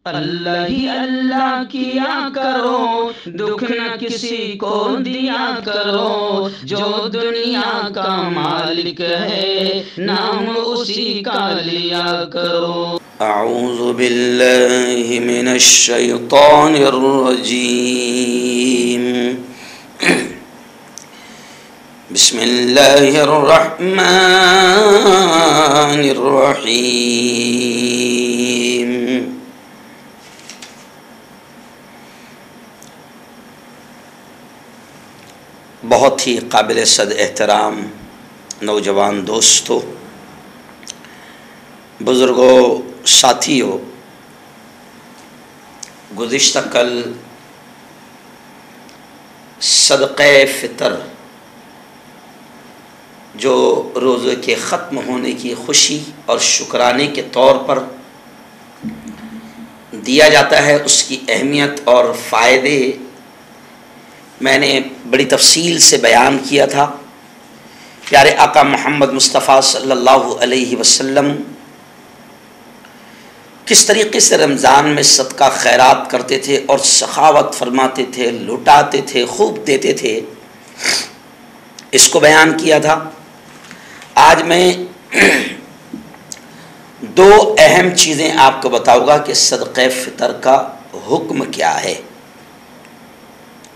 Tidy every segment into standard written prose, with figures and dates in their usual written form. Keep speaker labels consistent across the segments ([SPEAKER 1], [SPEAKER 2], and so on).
[SPEAKER 1] اللہ ہی اللہ کیا کرو، دکھ نہ کسی کو دیا کرو، جو دنیا کا مالک ہے نام اسی کا لیا کرو۔
[SPEAKER 2] اعوذ باللہ من الشیطان الرجیم، بسم اللہ الرحمن الرحیم۔ بہت ہی قابل صد احترام نوجوان دوستو، بزرگوں، ساتھیوں، گزشتہ کل صدقہ فطر جو روزے کے ختم ہونے کی خوشی اور شکرانے کے طور پر دیا جاتا ہے، اس کی اہمیت اور فائدے میں نے بڑی تفصیل سے بیان کیا تھا۔ پیارے آقا محمد مصطفیٰ صلی اللہ علیہ وسلم کس طریقے سے رمضان میں صدقہ خیرات کرتے تھے اور سخاوت فرماتے تھے، لٹاتے تھے، خوب دیتے تھے، اس کو بیان کیا تھا۔ آج میں دو اہم چیزیں آپ کو بتاؤں گا کہ صدقہ فطر کا حکم کیا ہے۔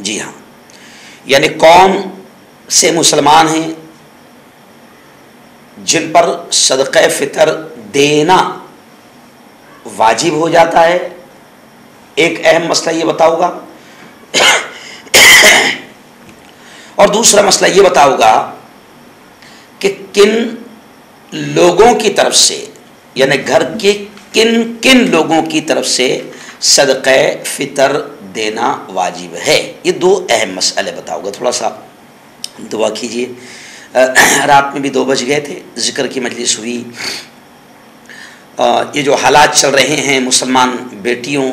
[SPEAKER 2] جی ہاں، یعنی کون سے مسلمان ہیں جن پر صدقہ فطر دینا واجب ہو جاتا ہے، ایک اہم مسئلہ یہ بتاؤں گا، اور دوسرا مسئلہ یہ بتاؤں گا کہ کن لوگوں کی طرف سے، یعنی گھر کے کن کن لوگوں کی طرف سے صدقہ فطر دینا واجب ہے۔ یہ دو اہم مسئلے بتاؤں گا، تھوڑا سا دعا کیجئے۔ رات میں بھی 2 بج گئے تھے، ذکر کی مجلس ہوئی۔ یہ جو حالات چل رہے ہیں، مسلمان بیٹیوں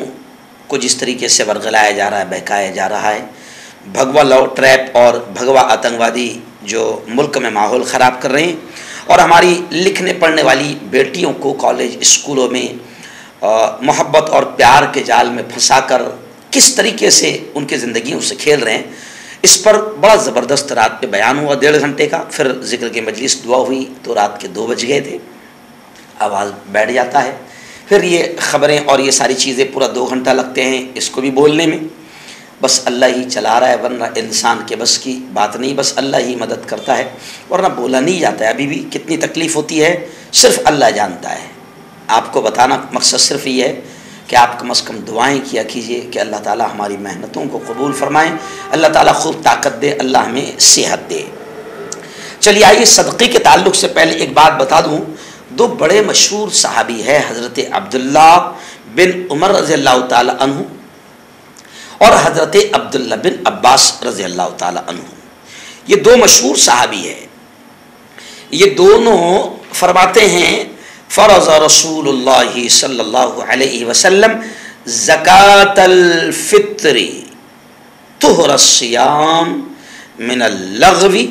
[SPEAKER 2] کو جس طریقے سے ورغلایا جا رہا ہے، بہکایا جا رہا ہے، بھگوا لو ٹریپ اور بھگوا آتنکوادی جو ملک میں ماحول خراب کر رہے ہیں، اور ہماری لکھنے پڑھنے والی بیٹیوں کو کالج اسکولوں میں محبت اور پیار کے جال میں پھنسا کر کس طریقے سے ان کے زندگیوں سے کھیل رہے ہیں، اس پر بڑا زبردست رات پہ بیان ہوا 1.5 گھنٹے کا۔ پھر ذکر کی مجلس دعا ہوئی تو رات کے 2 بج گئے تھے، آواز بیٹھ جاتا ہے۔ پھر یہ خبریں اور یہ ساری چیزیں پورا 2 گھنٹہ لگتے ہیں اس کو بھی بولنے میں۔ بس اللہ ہی چلا رہا ہے، ورنہ انسان کے بس کی بات نہیں، بس اللہ ہی مدد کرتا ہے، ورنہ بولا نہیں جاتا ہے۔ ابھی بھی کتنی تکلیف ہوتی ہے صرف اللہ جانتا ہے۔ آپ کو بتانا مقصد صرف یہ ہے کہ آپ کم از کم دعائیں کیا کیجئے کہ اللہ تعالی ہماری محنتوں کو قبول فرمائیں، اللہ تعالی خوب طاقت دے، اللہ ہمیں صحت دے۔ چلیے آئیے صدقے کے تعلق سے پہلے ایک بات بتا دوں۔ 2 بڑے مشہور صحابی ہیں، حضرت عبداللہ بن عمر رضی اللہ تعالی عنہ اور حضرت عبداللہ بن عباس رضی اللہ تعالی عنہ۔ یہ 2 مشہور صحابی ہیں۔ یہ دونوں فرماتے ہیں فرض رسول اللہ صلی اللہ علیہ وسلم زکاة الفطر طہر الصیام من اللغو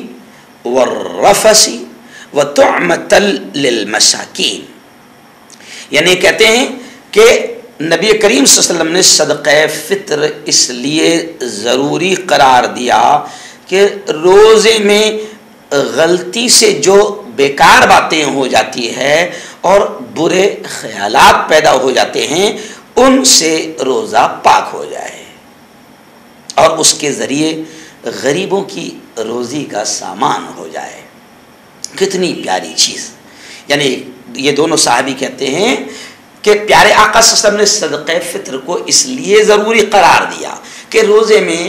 [SPEAKER 2] والرفث وطعمة للمساکین، یعنی کہتے ہیں کہ نبی کریم صلی اللہ علیہ وسلم نے صدقہ فطر اس لیے ضروری قرار دیا کہ روزے میں غلطی سے جو بیکار باتیں ہو جاتی ہے اور برے خیالات پیدا ہو جاتے ہیں، ان سے روزہ پاک ہو جائے اور اس کے ذریعے غریبوں کی روزی کا سامان ہو جائے۔ کتنی پیاری چیز! یعنی یہ دونوں صحابی کہتے ہیں کہ پیارے آقا صلی اللہ علیہ وسلم نے صدقہ فطر کو اس لیے ضروری قرار دیا کہ روزے میں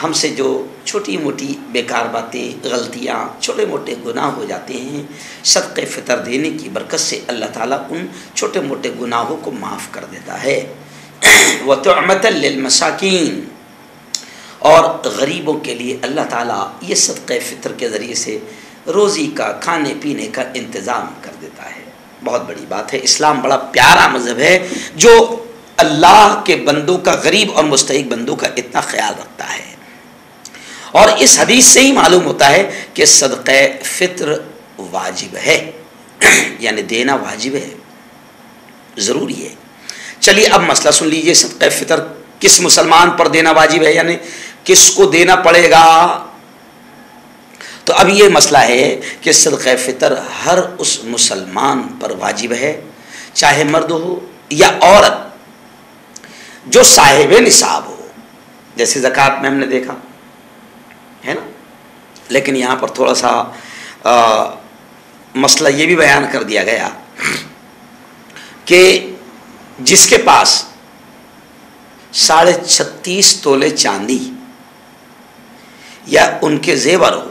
[SPEAKER 2] ہم سے جو چھوٹی موٹی بیکار باتیں، غلطیاں، چھوٹے موٹے گناہ ہو جاتے ہیں، صدقہ فطر دینے کی برکت سے اللہ تعالیٰ ان چھوٹے موٹے گناہوں کو معاف کر دیتا ہے۔ وَطُعْمَةً لِلْمَسَاکِينَ، اور غریبوں کے لیے اللہ تعالیٰ یہ صدقہ فطر کے ذریعے سے روزی کا، کھانے پینے کا انتظام کر دیتا ہے۔ بہت بڑی بات ہے۔ اسلام بڑا پیارا مذہب ہے جو اللہ کے بندوں کا، غریب اور مستحق بندوں کا اتنا خیال رکھتا ہے۔ اور اس حدیث سے ہی معلوم ہوتا ہے کہ صدقہ فطر واجب ہے، یعنی دینا واجب ہے، ضروری ہے۔ چلیے اب مسئلہ سن لیجئے، صدقہ فطر کس مسلمان پر دینا واجب ہے، یعنی کس کو دینا پڑے گا؟ تو اب یہ مسئلہ ہے کہ صدقہ فطر ہر اس مسلمان پر واجب ہے، چاہے مرد ہو یا عورت، جو صاحب نصاب ہو. جیسے زکوٰۃ میں ہم نے دیکھا ہے نا، لیکن یہاں پر تھوڑا سا مسئلہ یہ بھی بیان کر دیا گیا کہ جس کے پاس 36.5 تولے چاندی یا ان کے زیور ہو،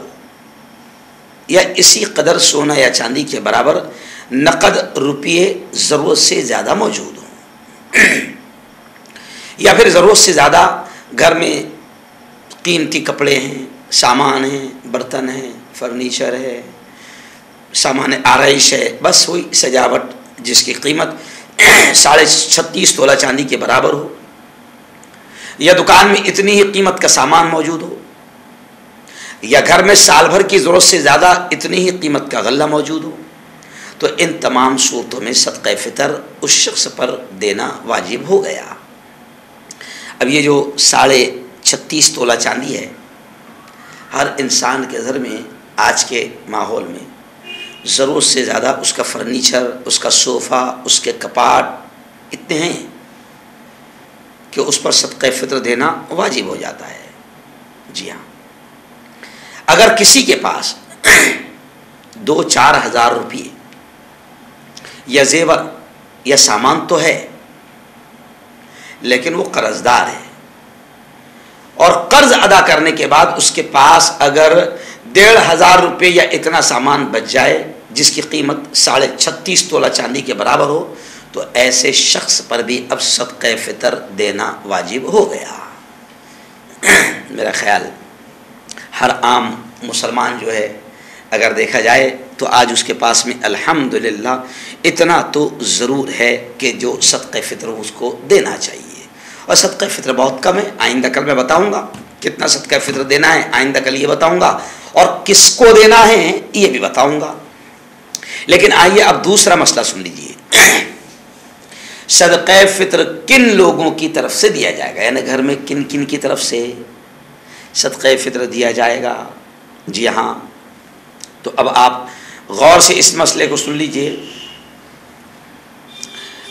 [SPEAKER 2] یا اسی قدر سونا یا چاندی کے برابر نقد روپیے ضرورت سے زیادہ موجود ہوں، یا پھر ضرورت سے زیادہ گھر میں قیمتی کپڑے ہیں، سامان ہیں، برتن ہیں، فرنیچر ہے، سامان آرائش ہے، بس ہوئی سجاوٹ جس کی قیمت 36.5 تولہ چاندی کے برابر ہو، یا دکان میں اتنی ہی قیمت کا سامان موجود ہو، یا گھر میں سال بھر کی ضرورت سے زیادہ اتنی ہی قیمت کا غلہ موجود ہو، تو ان تمام صورتوں میں صدقہ فطر اس شخص پر دینا واجب ہو گیا. اب یہ جو 36.5 تولہ چاندی ہے، ہر انسان کے گھر میں آج کے ماحول میں ضرورت سے زیادہ اس کا فرنیچر، اس کا صوفہ، اس کے کپاٹ اتنے ہیں کہ اس پر صدقہ فطر دینا واجب ہو جاتا ہے. جی ہاں، اگر کسی کے پاس 2-4 ہزار روپئے یا زیور یا سامان تو ہے، لیکن وہ قرض دار ہے، اور قرض ادا کرنے کے بعد اس کے پاس اگر 1,500 روپے یا اتنا سامان بچ جائے جس کی قیمت 36.5 تولہ چاندی کے برابر ہو، تو ایسے شخص پر بھی اب صدقہ فطر دینا واجب ہو گیا. میرا خیال ہر عام مسلمان جو ہے اگر دیکھا جائے تو آج اس کے پاس میں الحمدللہ اتنا تو ضرور ہے کہ جو صدقہ فطر اس کو دینا چاہیے. اور صدقہ فطر بہت کم ہے، آئندہ کل میں بتاؤں گا کتنا صدقہ فطر دینا ہے، آئندہ کل یہ بتاؤں گا، اور کس کو دینا ہے یہ بھی بتاؤں گا. لیکن آئیے اب دوسرا مسئلہ سن لیجئے. صدقہ فطر کن لوگوں کی طرف سے دیا جائے گا، یعنی گھر میں کن کن کی طرف سے صدقہ فطر دیا جائے گا؟ جی ہاں، تو اب آپ غور سے اس مسئلے کو سن لیجئے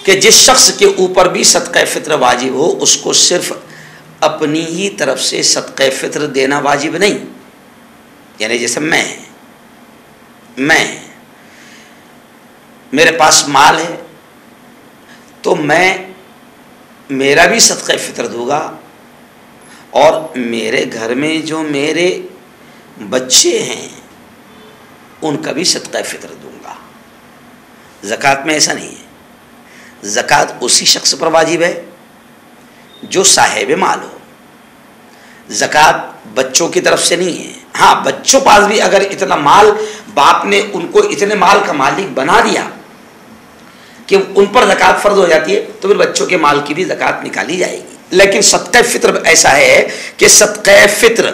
[SPEAKER 2] کہ جس شخص کے اوپر بھی صدقہ فطر واجب ہو، اس کو صرف اپنی ہی طرف سے صدقہ فطر دینا واجب نہیں. یعنی جیسے میں میرے پاس مال ہے تو میں میرا بھی صدقہ فطر دوں گا، اور میرے گھر میں جو میرے بچے ہیں ان کا بھی صدقہ فطر دوں گا. زکوٰۃ میں ایسا نہیں ہے. زکوٰۃ اسی شخص پر واجب ہے جو صاحب مال ہو. زکوٰۃ بچوں کی طرف سے نہیں ہے. ہاں، بچوں پاس بھی اگر اتنا مال، باپ نے ان کو اتنے مال کا مالک بنا دیا کہ ان پر زکوٰۃ فرض ہو جاتی ہے، تو پھر بچوں کے مال کی بھی زکوٰۃ نکالی جائے گی. لیکن صدقہ فطر ایسا ہے کہ صدقہ فطر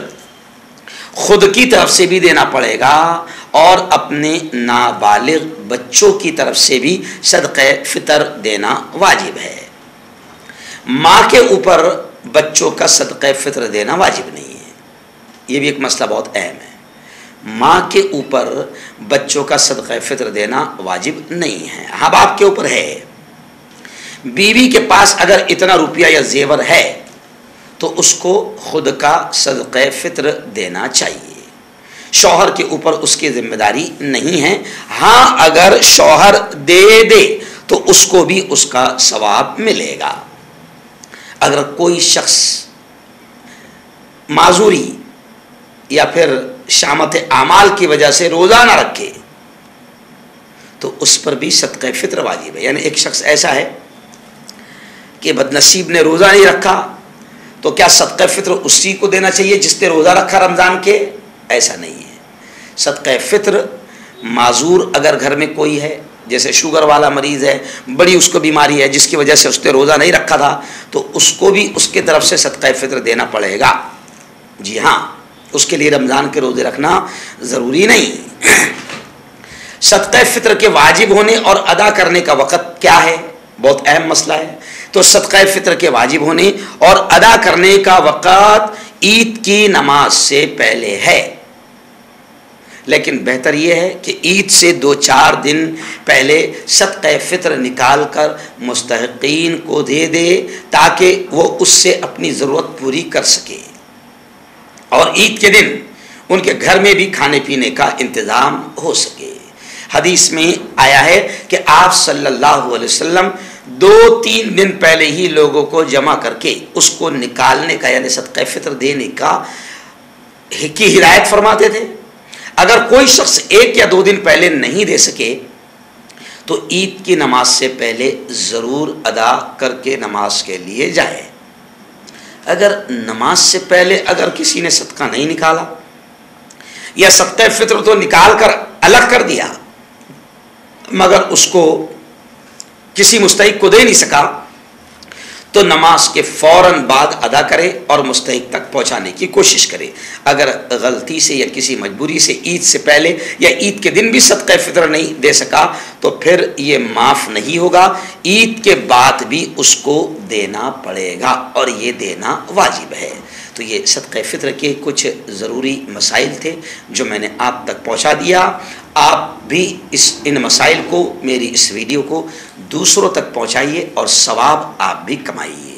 [SPEAKER 2] خود کی طرف سے بھی دینا پڑے گا، اور اپنے نابالغ بچوں کی طرف سے بھی صدقہ فطر دینا واجب ہے. ماں کے اوپر بچوں کا صدقہ فطر دینا واجب نہیں ہے. یہ بھی ایک مسئلہ بہت اہم ہے. ماں کے اوپر بچوں کا صدقہ فطر دینا واجب نہیں ہے. ہاں، باپ کے اوپر ہے. بیوی کے پاس اگر اتنا روپیہ یا زیور ہے تو اس کو خود کا صدقہ فطر دینا چاہیے. شوہر کے اوپر اس کی ذمہ داری نہیں ہے. ہاں، اگر شوہر دے تو اس کو بھی اس کا ثواب ملے گا. اگر کوئی شخص معذوری یا پھر شامت اعمال کی وجہ سے روزہ نہ رکھے تو اس پر بھی صدقہ فطر واجب ہے. یعنی ایک شخص ایسا ہے کہ بدنصیب نے روزہ نہیں رکھا، تو کیا صدقہ فطر اسی کو دینا چاہیے جس نے روزہ رکھا رمضان کے؟ ایسا نہیں ہے. صدقہ فطر معذور اگر گھر میں کوئی ہے، جیسے شوگر والا مریض ہے، بڑی اس کو بیماری ہے جس کی وجہ سے اس نے روزہ نہیں رکھا تھا، تو اس کو بھی اس کے طرف سے صدقہ فطر دینا پڑے گا. جی ہاں، اس کے لیے رمضان کے روزے رکھنا ضروری نہیں. صدقہ فطر کے واجب ہونے اور ادا کرنے کا وقت کیا ہے؟ بہت اہم مسئلہ ہے. تو صدقہ فطر کے واجب ہونے اور ادا کرنے کا وقت عید کی نماز سے پہلے ہے، لیکن بہتر یہ ہے کہ عید سے 2-4 دن پہلے صدقہ فطر نکال کر مستحقین کو دے دے تاکہ وہ اس سے اپنی ضرورت پوری کر سکے، اور عید کے دن ان کے گھر میں بھی کھانے پینے کا انتظام ہو سکے۔ حدیث میں آیا ہے کہ آپ صلی اللہ علیہ وسلم 2-3 دن پہلے ہی لوگوں کو جمع کر کے اس کو نکالنے کا یعنی صدقہ فطر دینے کی ہدایت فرماتے تھے۔ اگر کوئی شخص 1 یا 2 دن پہلے نہیں دے سکے تو عید کی نماز سے پہلے ضرور ادا کر کے نماز کے لیے جائے۔ اگر نماز سے پہلے اگر کسی نے صدقہ نہیں نکالا یا صدقہ فطر تو نکال کر الگ کر دیا مگر اس کو کسی مستحق کو دے نہیں سکا تو نماز کے فوراً بعد ادا کرے اور مستحق تک پہنچانے کی کوشش کرے۔ اگر غلطی سے یا کسی مجبوری سے عید سے پہلے یا عید کے دن بھی صدقہ فطر نہیں دے سکا تو پھر یہ معاف نہیں ہوگا، عید کے بعد بھی اس کو دینا پڑے گا اور یہ دینا واجب ہے۔ تو یہ صدقہ فطر کے کچھ ضروری مسائل تھے جو میں نے آپ تک پہنچا دیا۔ آپ بھی ان مسائل کو، میری اس ویڈیو کو دوسروں تک پہنچائیے اور ثواب آپ بھی کمائیے۔